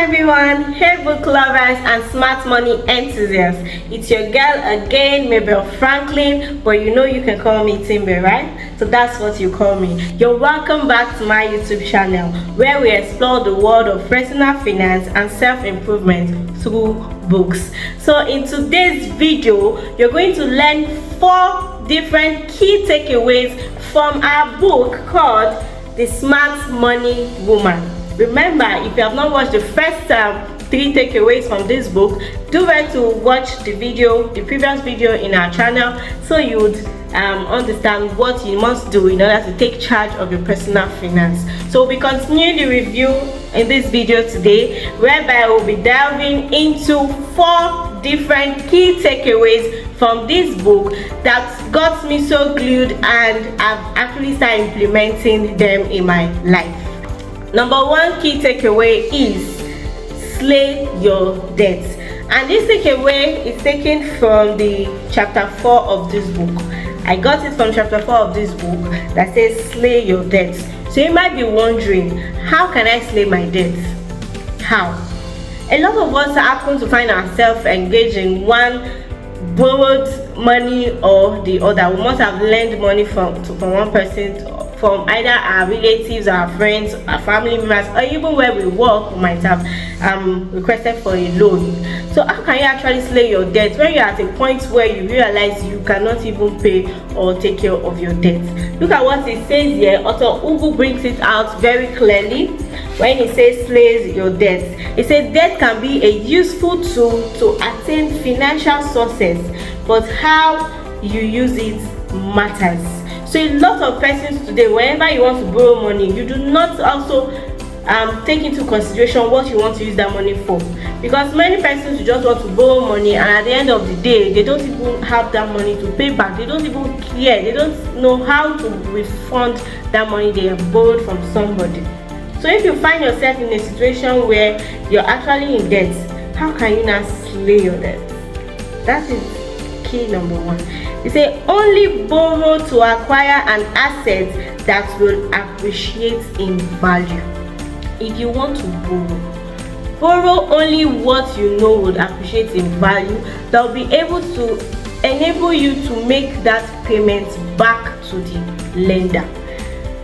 everyone, hey book lovers and smart money enthusiasts. It's your girl again, Mabel Franklin, but you know you can call me Timber, right? So that's what you call me. You're welcome back to my YouTube channel where we explore the world of personal finance and self-improvement through books. So in today's video, you're going to learn 4 different key takeaways from our book called The Smart Money Woman. Remember, if you have not watched the first 3 takeaways from this book, do well to watch the previous video in our channel, so you would understand what you must do in order to take charge of your personal finance. So we'll be continuing the review in this video today, whereby we'll be delving into 4 different key takeaways from this book that got me so glued, and I've actually started implementing them in my life. Number 1 key takeaway is slay your debts, and this takeaway is taken from the chapter 4 of this book. I got it from chapter 4 of this book that says slay your debts. So you might be wondering, how can I slay my debts? How? A lot of us happen to find ourselves engaged in one borrowed money or the other. We must have lent money from one person, from either our relatives, our friends, our family members, or even where we work, we might have requested for a loan. So how can you actually slay your debt when you're at a point where you realize you cannot even pay or take care of your debt? Look at what it says here. Author Ugwu brings it out very clearly when he says slay your debt. He said debt can be a useful tool to attain financial success, but how you use it matters. So a lot of persons today, whenever you want to borrow money, you do not also take into consideration what you want to use that money for, because many persons just want to borrow money, and at the end of the day they don't even have that money to pay back. They don't even care. They don't know how to refund that money they have borrowed from somebody. So if you find yourself in a situation where you're actually in debt, how can you now slay your debt? That is key number 1. They say only borrow to acquire an asset that will appreciate in value. If you want to borrow only what you know would appreciate in value, that will be able to enable you to make that payment back to the lender.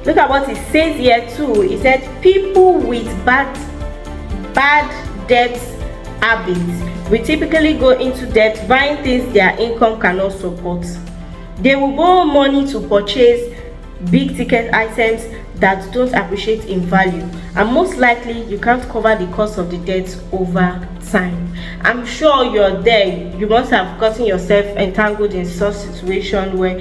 Look at what it says here too. It said people with bad debt habits we typically go into debt buying things their income cannot support. They will borrow money to purchase big ticket items that don't appreciate in value, and most likely you can't cover the cost of the debt over time. I'm sure you're there. You must have gotten yourself entangled in such situation where,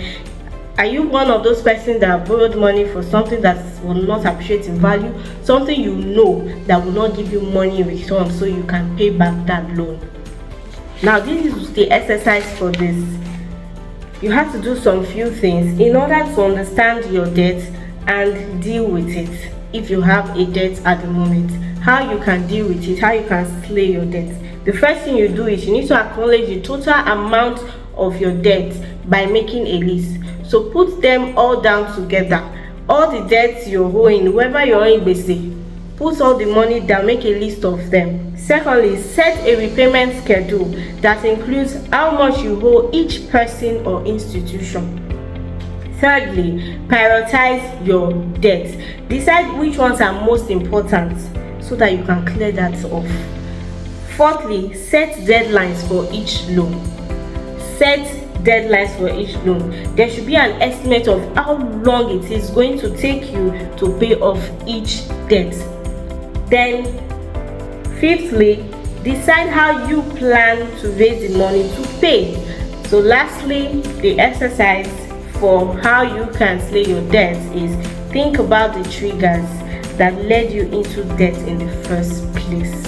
are you one of those persons that borrowed money for something that will not appreciate in value, something you know that will not give you money in return so you can pay back that loan? Now this is the exercise for this. You have to do some few things in order to understand your debt and deal with it. If you have a debt at the moment, how you can deal with it, how you can slay your debt. The first thing you do is you need to acknowledge the total amount of your debt by making a list. So put them all down together. All the debts you're owing, whether you're owing basic, put all the money down, make a list of them. Secondly, set a repayment schedule that includes how much you owe each person or institution. Thirdly, prioritize your debts. Decide which ones are most important so that you can clear that off. Fourthly, set deadlines for each loan. There should be an estimate of how long it is going to take you to pay off each debt. Then, fifthly, decide how you plan to raise the money to pay. So lastly, the exercise for how you can slay your debt is think about the triggers that led you into debt in the first place.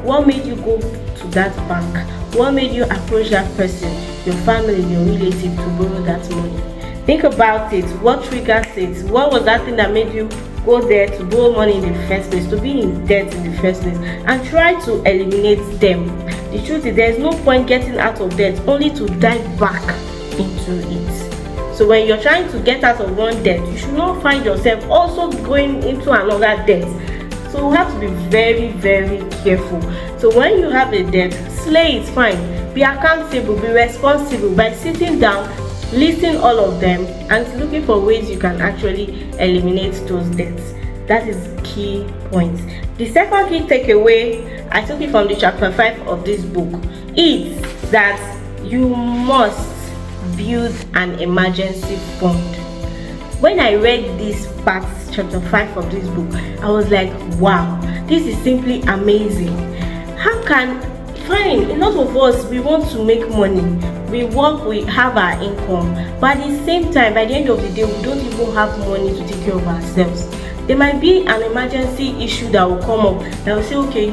What made you go to that bank? What made you approach that person, your family, your relative, to borrow that money? Think about it. What triggers it? What was that thing that made you go there to borrow money in the first place, to be in debt in the first place? And try to eliminate them. The truth is, there is no point getting out of debt only to dive back into it. So when you're trying to get out of one debt, you should not find yourself also going into another debt So we have to be very, very careful. So when you have a debt, slay it, fine. Be accountable, be responsible by sitting down, listing all of them, and looking for ways you can actually eliminate those debts. That is key point. The second key takeaway, I took it from the chapter 5 of this book, is that you must build an emergency fund. When I read this part, chapter 5 of this book, I was like, wow, this is simply amazing. How can, fine, a lot of us, we want to make money, we work, we have our income, but at the same time, by the end of the day, we don't even have money to take care of ourselves. There might be an emergency issue that will come up that will say, okay,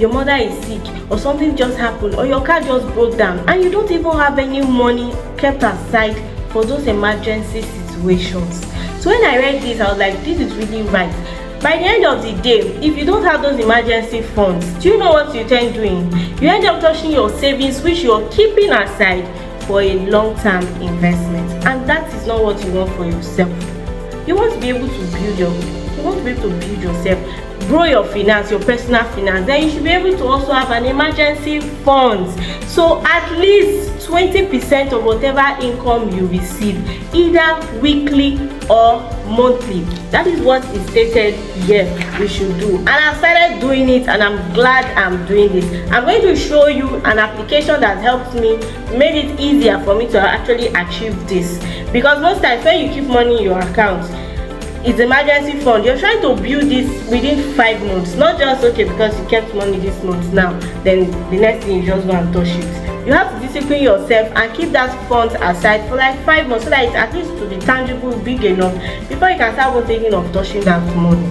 your mother is sick, or something just happened, or your car just broke down, and you don't even have any money kept aside for those emergency situations. So when I read this, I was like, this is really right. By the end of the day, if you don't have those emergency funds, do you know what you tend doing? You end up touching your savings, which you're keeping aside for a long-term investment, and that is not what you want for yourself. You want to be able to build yourself, grow your finance, your personal finance. Then you should be able to also have an emergency fund. So at least 20% of whatever income you receive, either weekly or monthly. That is what is stated here we should do. And I started doing it, and I'm glad I'm doing this. I'm going to show you an application that helped me, made it easier for me to actually achieve this. Because most times when you keep money in your account, it's emergency fund, you're trying to build this within 5 months, not just okay because you kept money this month now, then the next thing you just go and touch it. You have to discipline yourself and keep that fund aside for like 5 months, so that it's at least to be tangible, big enough, before you can start thinking of touching that money.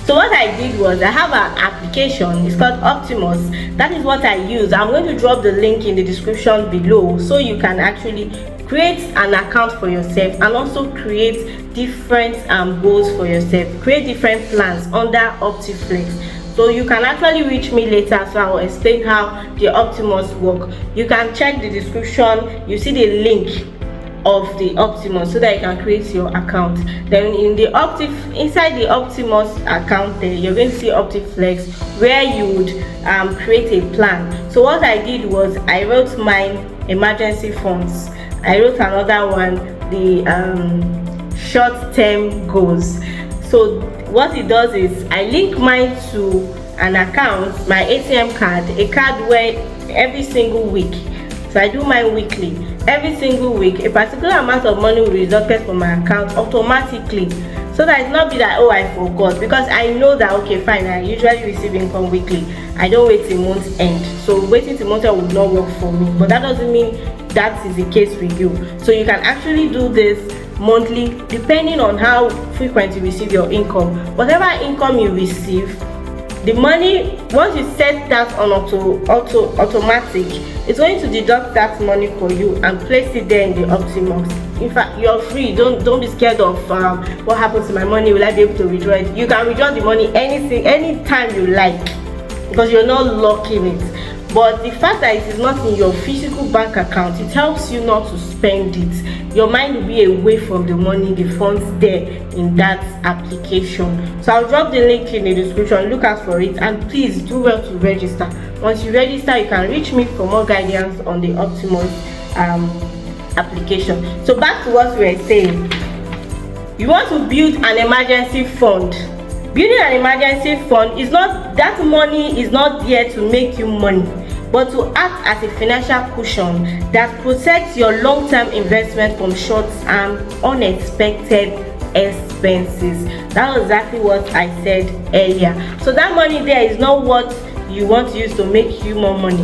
So what I did was, I have an application, it's called Optimus. That is what I use. I'm going to drop the link in the description below, so you can actually create an account for yourself and also create different goals for yourself, create different plans under Optiflex. So you can actually reach me later, so I will explain how the Optimus work. You can check the description, you see the link of the Optimus, so that you can create your account. Then in the inside the Optimus account there, you're going to see Optiflex, where you would create a plan. So what I did was, I wrote mine emergency funds, I wrote another one, the short-term goals. So what it does is, I link mine to an account, my ATM card, a card where every single week, so I do mine weekly, every single week a particular amount of money will be deducted from my account automatically, so that it's not be that, oh, I forgot, because I know that, okay, fine, I usually receive income weekly, I don't wait till month end. So waiting till month end would not work for me, but that doesn't mean that is the case with you. So you can actually do this monthly, depending on how frequent you receive your income. Whatever income you receive, the money, once you set that on automatic, it's going to deduct that money for you and place it there in the Optimus. In fact, you're free. Don't be scared of what happens to my money, will I be able to withdraw it? You can withdraw the money anytime you like, because you're not locking it. But the fact that it is not in your physical bank account, it helps you not to spend it. Your mind will be away from the money, the funds there in that application. So I'll drop the link in the description, look out for it, and please do well to register. Once you register, you can reach me for more guidance on the Optimus application. So back to what we were saying. You want to build an emergency fund. Building an emergency fund is not, that money is not there to make you money, but to act as a financial cushion that protects your long-term investment from short-term unexpected expenses. That was exactly what I said earlier. So that money there is not what you want to use to make you more money.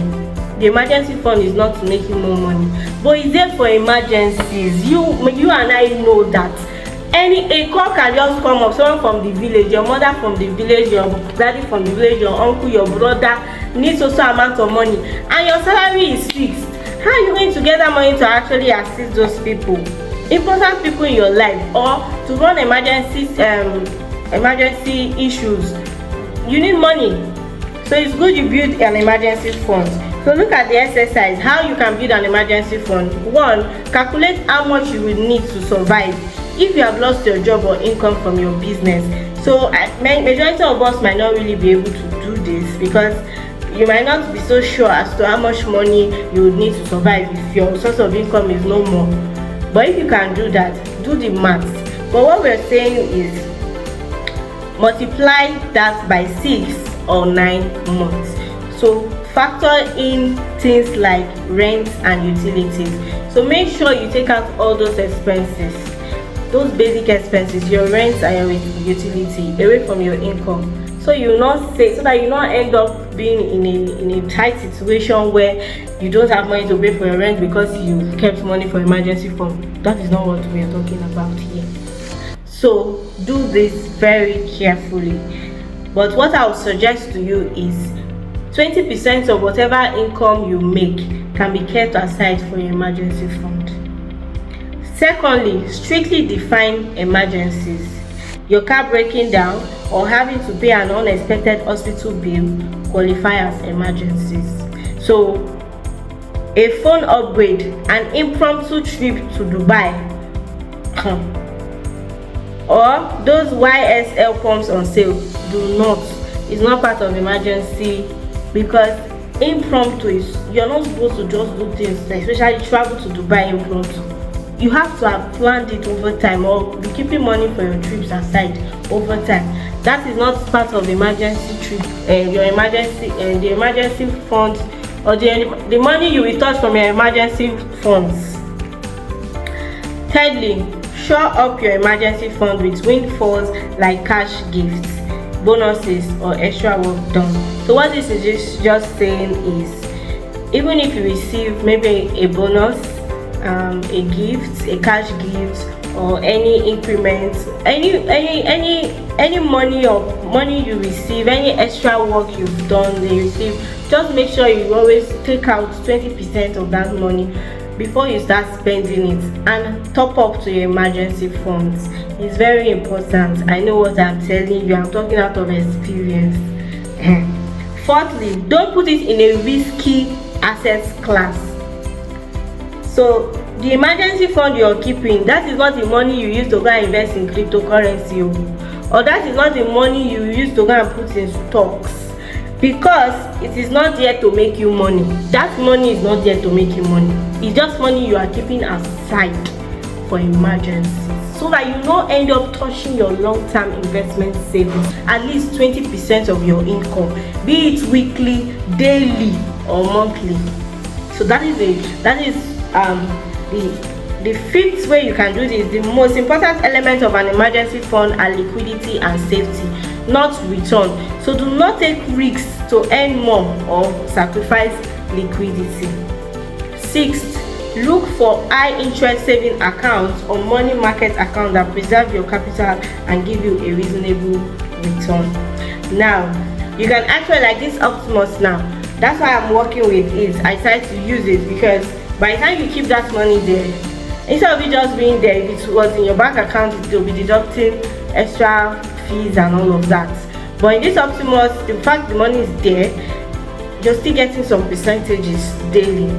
The emergency fund is not to make you more money, but it's there for emergencies. You and I know that. A call can just come up, someone from the village, your mother from the village, your daddy from the village, your uncle, your brother needs also amount of money, and your salary is fixed. How are you going to get that money to actually assist those people, important people in your life, or to run emergency issues? You need money. So it's good you build an emergency fund. So look at the exercise, how you can build an emergency fund. 1, calculate how much you will need to survive if you have lost your job or income from your business, so majority of us might not really be able to do this because you might not be so sure as to how much money you would need to survive if your source of income is no more. But if you can do that, do the maths. But what we're saying is multiply that by 6 or 9 months. So factor in things like rent and utilities. So make sure you take out all those expenses, those basic expenses, your rent and your utility, away from your income. So you not say, so that you not end up being in a tight situation where you don't have money to pay for your rent because you kept money for emergency fund. That is not what we are talking about here. So do this very carefully. But what I would suggest to you is 20% of whatever income you make can be kept aside for your emergency fund. Secondly, strictly define emergencies. Your car breaking down or having to pay an unexpected hospital bill qualify as emergencies. So a phone upgrade, an impromptu trip to Dubai, or those YSL pumps on sale, it's not part of emergency, because impromptu is, you're not supposed to just do things, especially travel to Dubai impromptu. You have to have planned it over time, or be keeping money for your trips aside over time. That is not part of emergency trip, your emergency and the emergency funds, or the money you will touch from your emergency funds. Thirdly, shore up your emergency fund with windfalls like cash gifts, bonuses, or extra work done. So what this is just saying is, even if you receive maybe a bonus, a gift, a cash gift, or any increment, any money or money you receive, any extra work you've done, they receive, just make sure you always take out 20% of that money before you start spending it, and top up to your emergency funds. It's very important. I know what I'm telling you. I'm talking out of experience. Fourthly, don't put it in a risky assets class. So the emergency fund you're keeping, that is not the money you use to go and invest in cryptocurrency, or that is not the money you use to go and put in stocks, because it is not there to make you money. That money is not there to make you money. It's just money you are keeping aside for emergencies, so that you don't end up touching your long-term investment savings, at least 20% of your income, be it weekly, daily, or monthly. So that is the fifth way you can do this. The most important element of an emergency fund are liquidity and safety, not return. So do not take risks to earn more or sacrifice liquidity. Sixth, look for high interest saving accounts or money market accounts that preserve your capital and give you a reasonable return. Now you can actually, like this Optimus now, that's why I'm working with it. I decided to use it because by the time you keep that money there, instead of it just being there, if it was in your bank account, it will be deducting extra fees and all of that. But in this Optimus, the fact the money is there, you're still getting some percentages daily,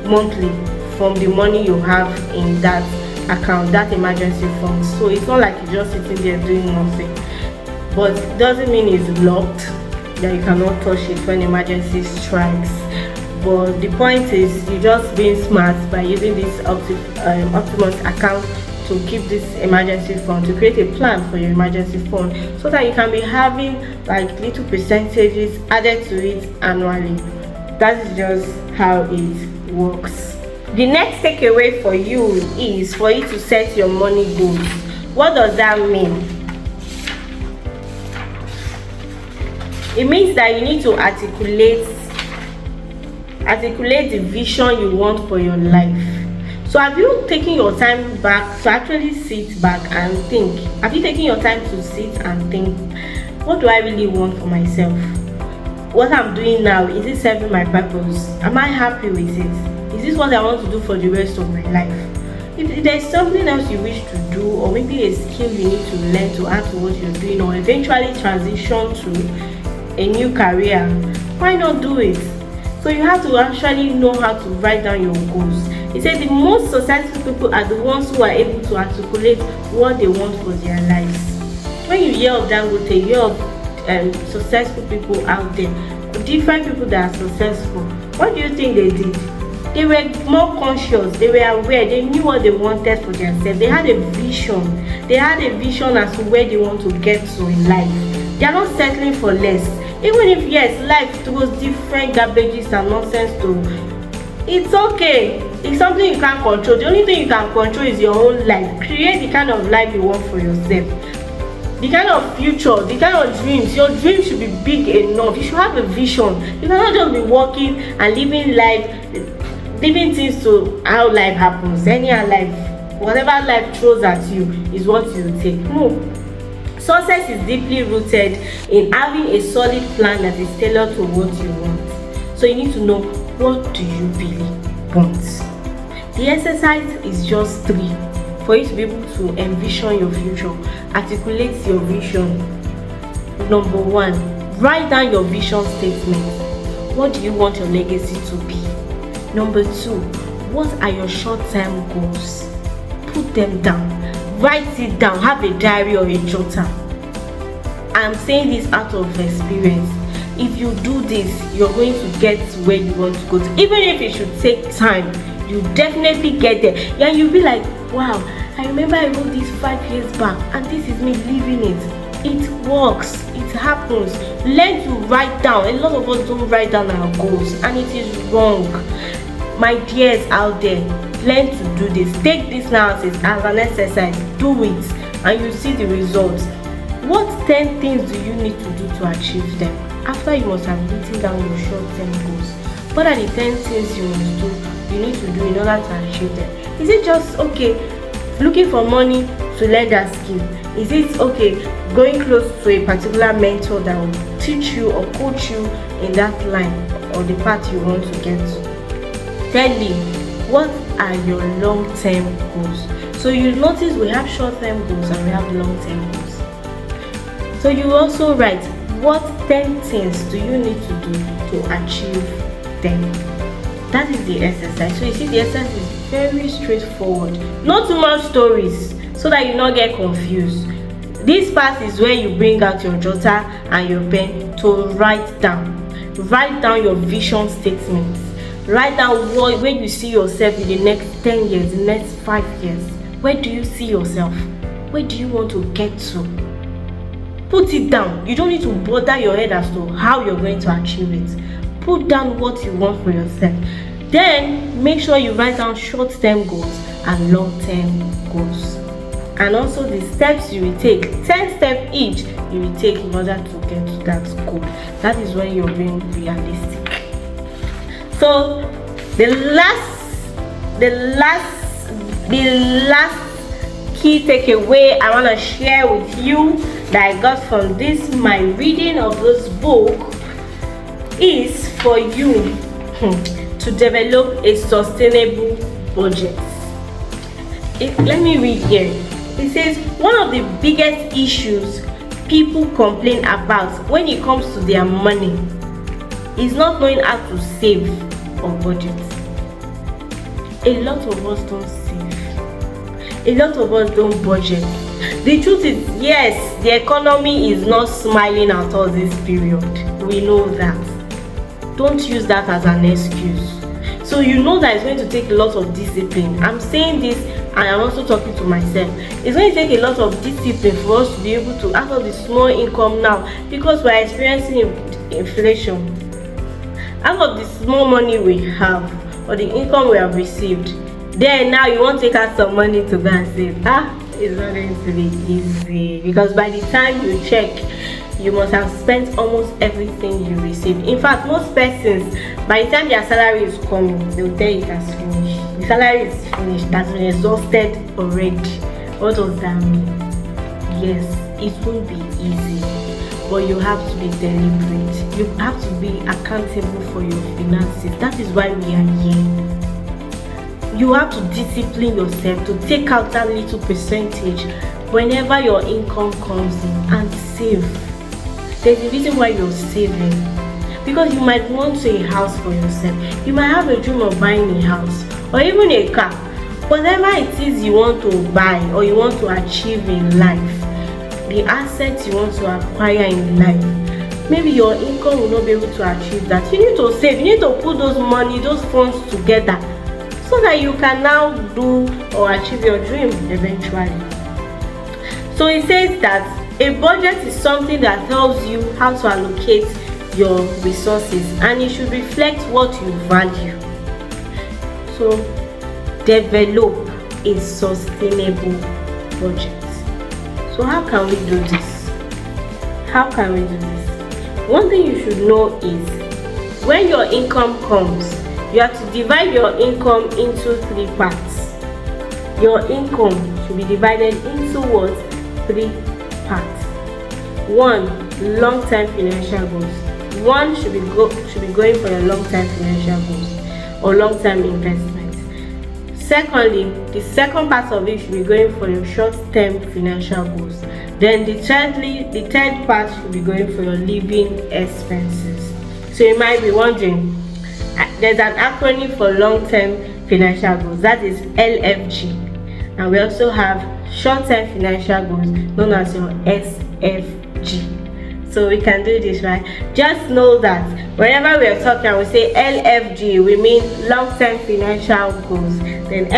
monthly, from the money you have in that account, that emergency fund. So it's not like you're just sitting there doing nothing. But it doesn't mean it's locked, that you cannot touch it when emergency strikes. But the point is, you just being smart by using this Optimus account to keep this emergency fund, to create a plan for your emergency fund, so that you can be having like little percentages added to it annually. That is just how it works. The next takeaway for you is for you to set your money goals. What does that mean? It means that you need to articulate the vision you want for your life. So have you taken your time back to actually sit back and think? Have you taken your time to sit and think, what do I really want for myself? What I'm doing now, is it serving my purpose? Am I happy with it? Is this what I want to do for the rest of my life? If there's something else you wish to do, or maybe a skill you need to learn to add to what you're doing, or eventually transition to a new career, why not do it? So you have to actually know how to write down your goals. He said the most successful people are the ones who are able to articulate what they want for their lives. When you hear of Dangote, you hear of successful people out there, different people that are successful. What do you think they did? They were more conscious, they were aware, they knew what they wanted for themselves. They had a vision. They had a vision as to where they want to get to in life. They are not settling for less. Even if, yes, life throws different garbages and nonsense to, it's okay. It's something you can't control. The only thing you can control is your own life. Create the kind of life you want for yourself. The kind of future, the kind of dreams. Your dreams should be big enough. You should have a vision. You cannot just be working and living life, living things to how life happens. Anyhow life, whatever life throws at you is what you take. No. Success is deeply rooted in having a solid plan that is tailored to what you want. So you need to know, what do you really want? The exercise is just 3 for you to be able to envision your future, articulate your vision. Number 1, write down your vision statement. What do you want your legacy to be? Number 2, what are your short-term goals? Put them down. Write it down. Have a diary or a jotter. I'm saying this out of experience. If you do this, you're going to get where you want to go to. Even if it should take time, you definitely get there. Yeah, you'll be like, wow, I remember I wrote this 5 years back and this is me living it. It works. It happens. Learn to write down. A lot of us don't write down our goals and it is wrong. My dears out there, learn to do this. Take this now as an exercise. Do it and you see the results. What 10 things do you need to do to achieve them? After you must have written down your short-term goals, what are the 10 things you must do, you need to do in order to achieve them? Is it just okay looking for money to learn that skill? Is it okay going close to a particular mentor that will teach you or coach you in that line or the path you want to get to? Tell me, what are your long-term goals? So you notice we have short-term goals and we have long-term goals. So you also write, what 10 things do you need to do to achieve them? That is the exercise. So you see, the exercise is very straightforward. Not too much stories so that you not get confused. This part is where you bring out your jotter and your pen to write down. Write down your vision statements. Write down where you see yourself in the next 10 years, the next 5 years. Where do you see yourself? Where do you want to get to? Put it down. You don't need to bother your head as to how you're going to achieve it. Put down what you want for yourself. Then make sure you write down short-term goals and long-term goals. And also the steps you will take, 10 steps each you will take in order to get to that goal. That is when you're being realistic. So the last key takeaway I want to share with you that I got from this, my reading of this book, is for you to develop a sustainable budget. Let me read here. It says, one of the biggest issues people complain about when it comes to their money is not knowing how to save or budget. A lot of us don't save. A lot of us don't budget. The truth is, yes, the economy is not smiling at us this period. We know that. Don't use that as an excuse. So you know that it's going to take a lot of discipline. I'm saying this and I'm also talking to myself. It's going to take a lot of discipline for us to be able to, out of the small income now, because we're experiencing inflation, out of the small money we have or the income we have received, then now you want to take out some money to go and save. It's not going to be easy, because by the time you check, you must have spent almost everything you receive. In fact, most persons, by the time their salary is coming, they'll tell you it has finished. The salary is finished, that's been exhausted already. What does that mean? Yes, it won't be easy, but you have to be deliberate. You have to be accountable for your finances. That is why we are here. You have to discipline yourself to take out that little percentage whenever your income comes in and save. There's a reason why you're saving, because you might want a house for yourself. You might have a dream of buying a house, or even a car. Whatever it is you want to buy or you want to achieve in life, the assets you want to acquire in life, maybe your income will not be able to achieve that. You need to save, you need to put those funds together so that you can now do or achieve your dream eventually. So it says that a budget is something that tells you how to allocate your resources, and it should reflect what you value. So develop a sustainable budget. So how can we do this? One thing you should know is when your income comes, you have to divide your income into 3 parts. Your income should be divided into what? 3 parts. 1, long-term financial goals. 1 should be going for your long-term financial goals or long-term investment. Secondly, the second part of it should be going for your short-term financial goals. Then the third part should be going for your living expenses. So you might be wondering, there's an acronym for long-term financial goals, that is LFG, and we also have short-term financial goals known as your SFG. So we can do this, right? Just know that whenever we are talking and we say LFG, we mean long-term financial goals. Then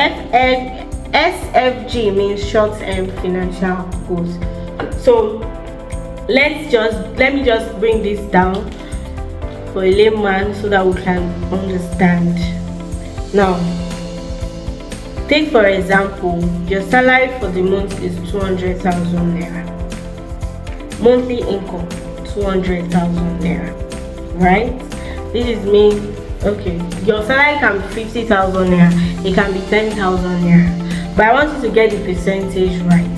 SFG means short-term financial goals. So let me just bring this down for a layman so that we can understand. Now, take for example, your salary for the month is 200,000 naira. Monthly income 200,000 naira, right? This is me. Okay, your salary can be 50,000 naira, it can be 10,000 naira, but I want you to get the percentage right.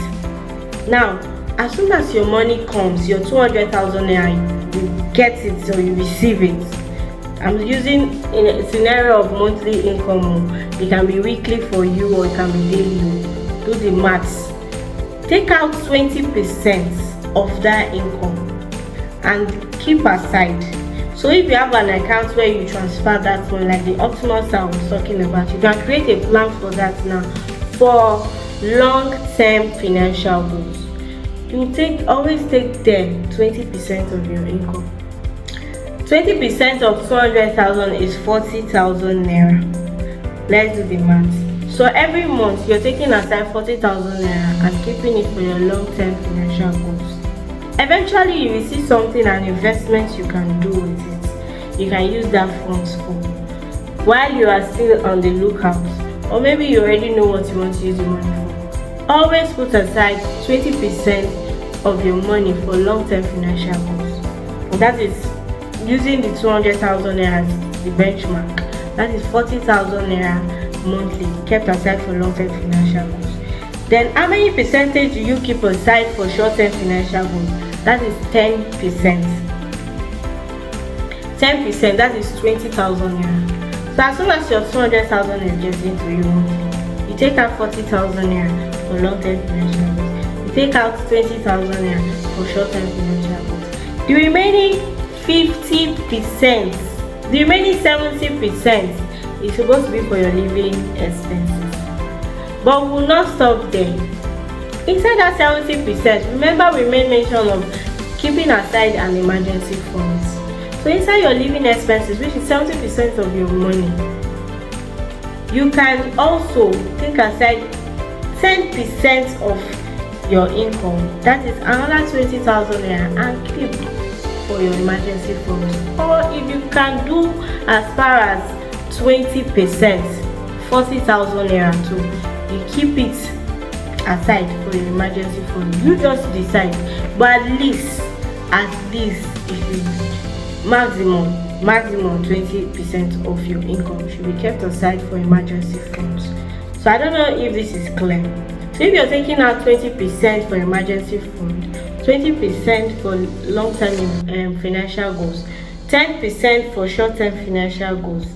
Now, as soon as your money comes, your 200,000 naira, you get it or you receive it. I'm using in a scenario of monthly income. It can be weekly for you or it can be daily. Do the maths. Take out 20% of that income and keep aside. So if you have an account where you transfer that one, like the Optimus I was talking about, you can create a plan for that now for long-term financial goals. You always take 20% of your income. 20% of 200,000 is 40,000 naira. Let's do the math. So every month you're taking aside 40,000 naira and keeping it for your long-term financial goals. Eventually you will see something, an investment you can do with it. You can use that funds for while you are still on the lookout, or maybe you already know what you want to use the money for. Always put aside 20% of your money for long-term financial goals. That is using the 200,000 naira as the benchmark. That is 40,000 naira monthly kept aside for long-term financial goals. Then how many percentage do you keep aside for short-term financial goals? That is 10%. 10%, that is 20,000 naira. So as soon as your 200,000 is just into you monthly, you take out 40,000 naira for long-term financial goals. You take out 20,000 naira for short-term financial goals. The remaining 50%, the remaining 70% is supposed to be for your living expenses. But we will not stop there. Inside that 70%, remember we made mention of keeping aside an emergency funds. So inside your living expenses, which is 70% of your money, you can also take aside 10% of your income. That is another 20,000 naira and keep for your emergency funds. Or if you can do as far as 20%, 40,000 naira too, you keep it aside for your emergency fund. You just decide, but at least it should maximum 20% of your income should be kept aside for emergency funds. So I don't know if this is clear. So if you're taking out 20% for emergency fund, 20% for long-term financial goals, 10% for short-term financial goals,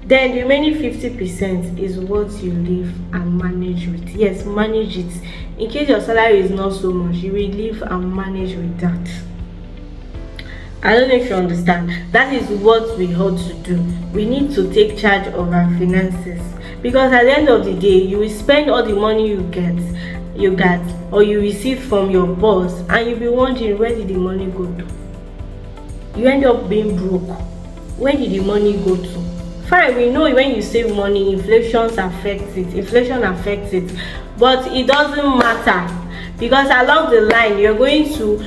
then the remaining 50% is what you live and manage with. Yes, manage it. In case your salary is not so much, you will live and manage with that. I don't know if you understand. That is what we ought to do. We need to take charge of our finances, because at the end of the day you will spend all the money you get or you receive from your boss, and you'll be wondering, where did the money go to? You end up being broke. Where did the money go to? Fine, we know when you save money, inflation affects it, but it doesn't matter, because along the line you're going to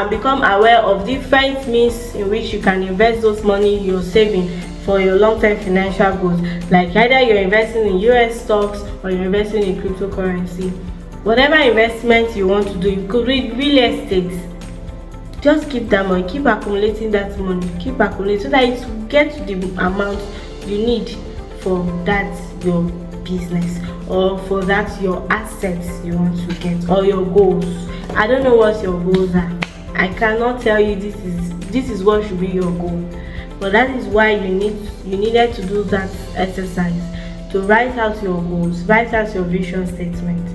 become aware of different means in which you can invest those money you're saving for your long-term financial goals. Like either you're investing in US stocks or you're investing in cryptocurrency. Whatever investment you want to do, you could read real estate. Just keep that money, keep accumulating that money, keep accumulating, so that it will get to the amount you need for that your business, or for that your assets you want to get, or your goals. I don't know what your goals are. I cannot tell you this is what should be your goal, but that is why you needed to do that exercise, to write out your goals, write out your vision statement,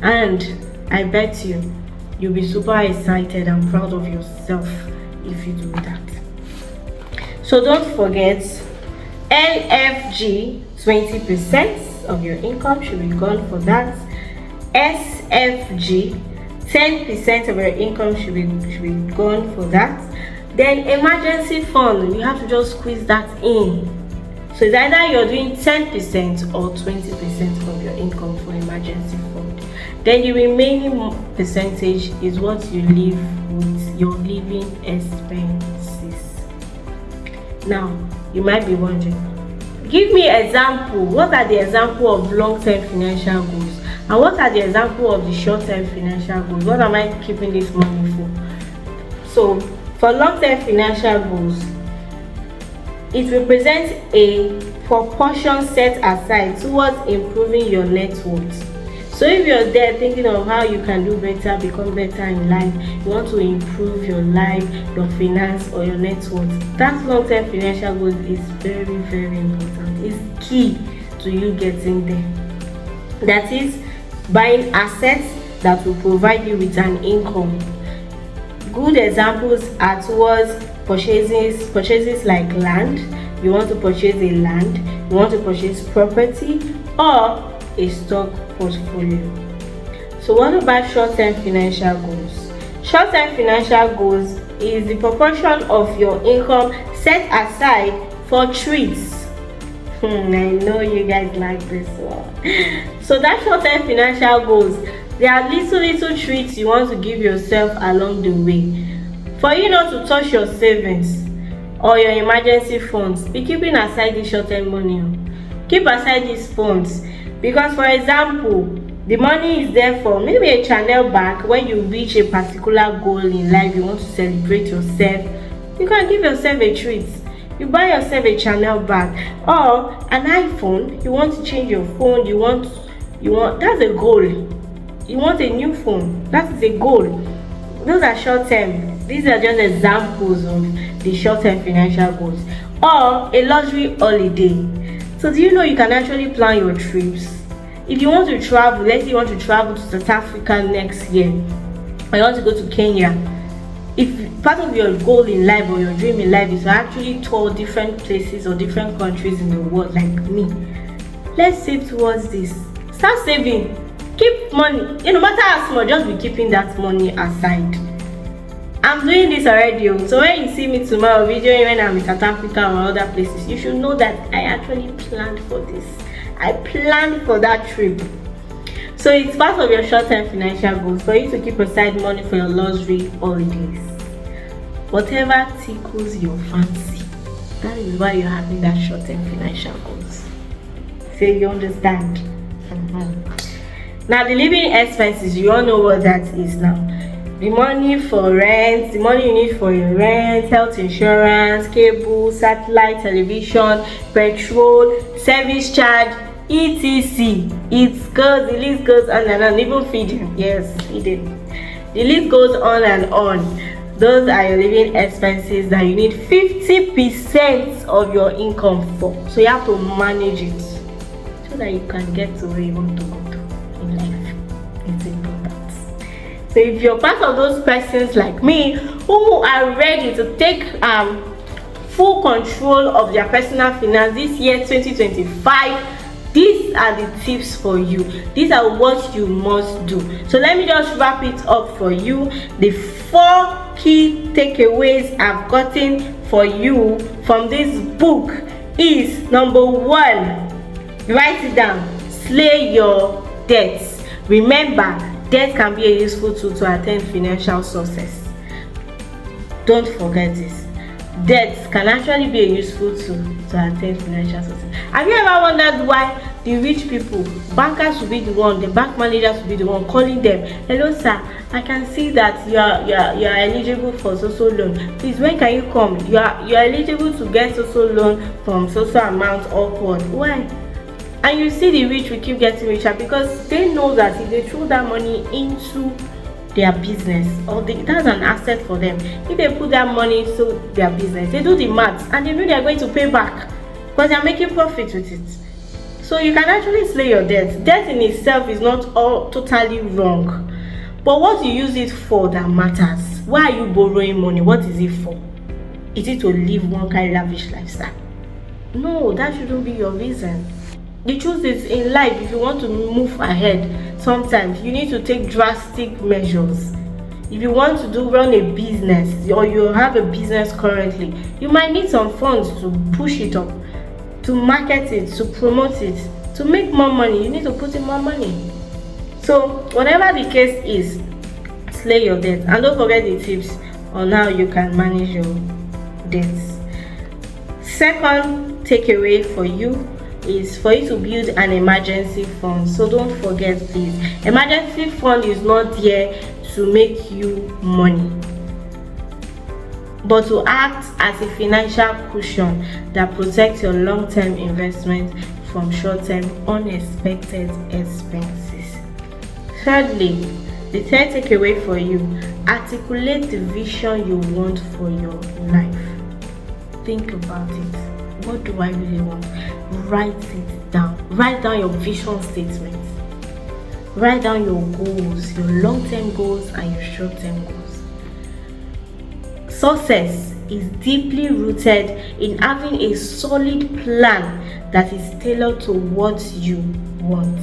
and I bet you'll be super excited and proud of yourself if you do that. So don't forget, LFG, 20% of your income should be gone for that. SFG, 10% of your income should be gone for that. Then emergency fund, you have to just squeeze that in. So it's either you're doing 10% or 20% of your income for emergency fund. Then the remaining percentage is what you leave with your living expenses. Now, you might be wondering, give me example. What are the example of long-term financial goals? And what are the example of the short-term financial goals? What am I keeping this money for? So, for long-term financial goals, it represents a proportion set aside towards improving your net worth. So if you're there thinking of how you can do better, become better in life, you want to improve your life, your finance, or your net worth, that long-term financial goal is very, very important. It's key to you getting there. That is, buying assets that will provide you with an income. Good examples are towards purchases like land. You want to purchase a land, you want to purchase property, or a stock portfolio. So what about short-term financial goals? Short-term financial goals is the proportion of your income set aside for treats. I know you guys like this one. So that short-term financial goals, there are little treats you want to give yourself along the way. For you not to touch your savings or your emergency funds, be keeping aside this short-term money. Keep aside these funds, because for example, the money is there for maybe a Chanel bag. When you reach a particular goal in life, you want to celebrate yourself, you can give yourself a treat. You buy yourself a Chanel bag, or an iPhone. You want to change your phone, you want that's a goal. You want a new phone, that is a goal. Those are short term. These are just examples of the short term financial goals. Or a luxury holiday. So do you know you can actually plan your trips? If you want to travel, let's say you want to travel to South Africa next year, or you want to go to Kenya, if part of your goal in life or your dream in life is to actually tour different places or different countries in the world, like me, let's save towards this. Start saving. Keep money. No matter how small, just be keeping that money aside. I'm doing this already, so when you see me tomorrow videoing when I'm in South Africa or other places, you should know that I actually planned for this. I planned for that trip. So it's part of your short-term financial goals for you to keep aside money for your luxury holidays. Whatever tickles your fancy, that is why you're having that short-term financial goals. So you understand? Now the living expenses, you all know what that is now. The money for rent, the money you need for your rent, health insurance, cable, satellite television, petrol, service charge, etc. The list goes on and on, even feeding. Yes, feeding. The list goes on and on. Those are your living expenses that you need 50% of your income for. So you have to manage it so that you can get to where you want to go to in life. It's important. So if you're part of those persons like me who are ready to take full control of their personal finance this year 2025, these are the tips for you. These are what you must do. So let me just wrap it up for you. The 4 key takeaways I've gotten for you from this book is: number 1, write it down, slay your debts. Remember, debt can be a useful tool to attain financial success. Don't forget this. Debt can actually be a useful tool to attain financial success. Have you ever wondered why the rich people, bankers will be the one, the bank managers will be the one calling them, hello sir, I can see that you are eligible for social loan. Please, when can you come? You are eligible to get social loan from social amount upward. Why? And you see the rich will keep getting richer because they know that if they throw that money into their business, or that's an asset for them. If they put that money into their business, they do the maths and they know they are going to pay back because they are making profit with it. So you can actually slay your debt. Debt in itself is not all totally wrong, but what you use it for that matters. Why are you borrowing money? What is it for? Is it to live one kind of lavish lifestyle? No, that shouldn't be your reason. The truth is, in life, if you want to move ahead, sometimes you need to take drastic measures. If you want to run a business, or you have a business currently, you might need some funds to push it up, to market it, to promote it, to make more money. You need to put in more money. So whatever the case is, slay your debt, and don't forget the tips on how you can manage your debts. Second takeaway for you is for you to build an emergency fund. So don't forget, please, emergency fund is not there to make you money, but to act as a financial cushion that protects your long-term investment from short-term unexpected expenses. Thirdly, the third takeaway for you: articulate the vision you want for your life. Think about it. What do I really want? Write it down. Write down your vision statement. Write down your goals, your long-term goals and your short-term goals. Success is deeply rooted in having a solid plan that is tailored to what you want.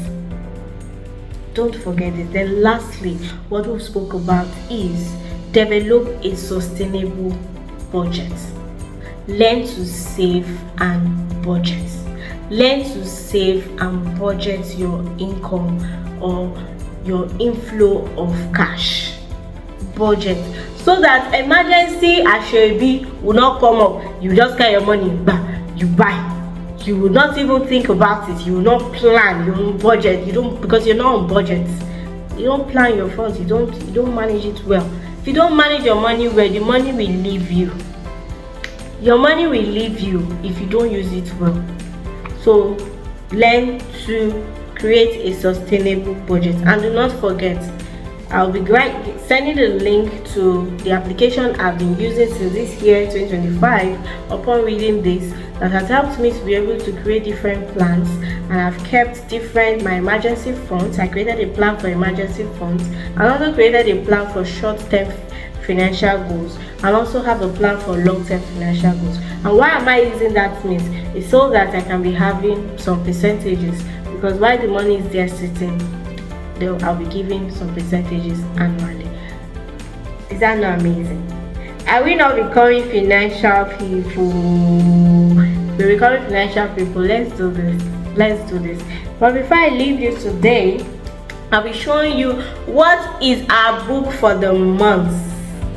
Don't forget it. Then lastly, what we spoke about is develop a sustainable budget. Learn to save and budget. Learn to save and budget your income or your inflow of cash. Budget so that emergency ashrebi will not come up. You just get your money, you buy. You will not even think about it. You will not plan. You won't budget. You don't, because you're not on budget. You don't plan your funds. You don't manage it well. If you don't manage your money well, the money will leave you. Your money will leave you if you don't use it well. So learn to create a sustainable budget, and do not forget, I'll be sending the link to the application I've been using since this year 2025 upon reading this, that has helped me to be able to create different plans, and I've kept my emergency funds. I created a plan for emergency funds and also created a plan for short-term financial goals, and also have a plan for long-term financial goals. And why am I using that means? It's so that I can be having some percentages, because while the money is there sitting, I'll be giving some percentages annually. Is that not amazing? Are we not becoming financial people? We're becoming financial people. Let's do this. But before I leave you today, I'll be showing you what is our book for the month.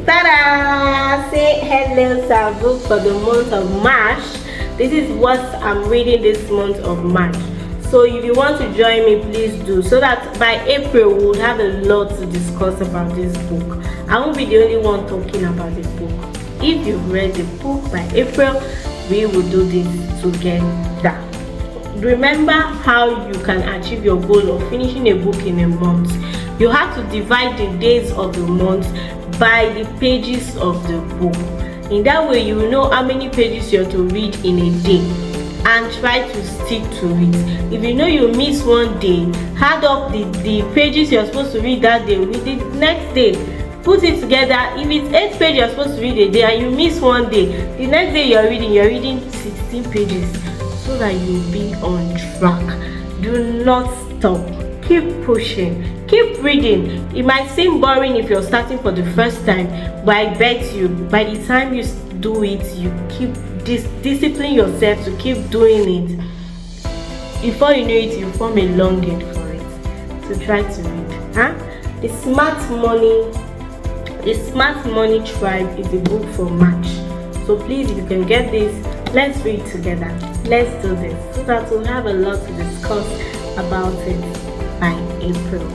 Ta-da! Say hello to our book for the month of March. This is what I'm reading this month of March. So if you want to join me, please do, so that by April we'll have a lot to discuss about this book. I won't be the only one talking about the book. If you've read the book, by April we will do this together. Remember how you can achieve your goal of finishing a book in a month. You have to divide the days of the month by the pages of the book. In that way, you will know how many pages you have to read in a day, and try to stick to it. If you know you miss one day, add up the pages you're supposed to read that day with the next day. put it together. If it's 8 pages you're supposed to read a day and you miss one day, the next day you're reading 16 pages, so that you'll be on track. Do not stop. Keep pushing, keep reading. It might seem boring if you're starting for the first time, but I bet you by the time you do it, you keep discipline yourself to keep doing it. Before you know it, you form a longing for it. So try to read. The Smart Money Tribe is a book for March. So please, if you can get this, let's read together. Let's do this so that we'll have a lot to discuss about it by April.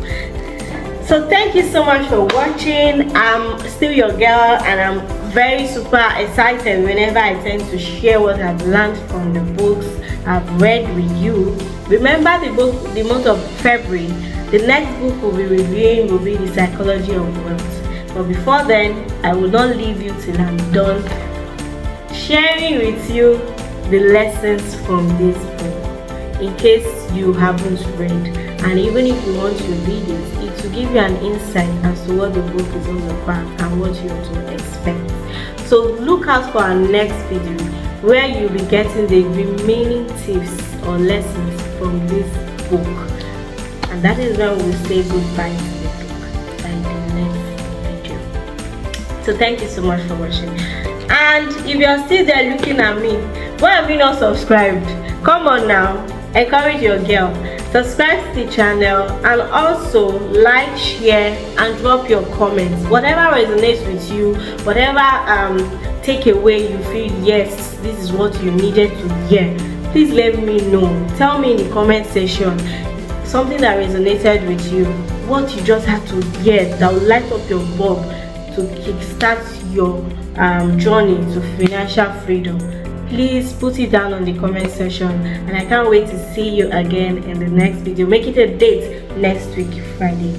So thank you so much for watching. I'm still your girl, and I'm very super excited whenever I tend to share what I've learned from the books I've read with you. Remember the month of February, the next book we'll be reviewing will be The Psychology of Wealth. But before then, I will not leave you till I'm done sharing with you the lessons from this book, in case you haven't read. And even if you want to read it will give you an insight as to what the book is all about and what you have to expect. So look out for our next video, where you'll be getting the remaining tips or lessons from this book. And that is when we'll say goodbye to the book by the next video. So thank you so much for watching. And if you're still there looking at me, why have you not subscribed? Come on now, encourage your girl. Subscribe to the channel, and also like, share, and drop your comments. Whatever resonates with you, whatever takeaway you feel, yes, this is what you needed to hear, please let me know. Tell me in the comment section something that resonated with you, what you just had to hear that will light up your bulb to kickstart your journey to financial freedom. Please put it down on the comment section, and I can't wait to see you again in the next video. Make it a date next week, Friday.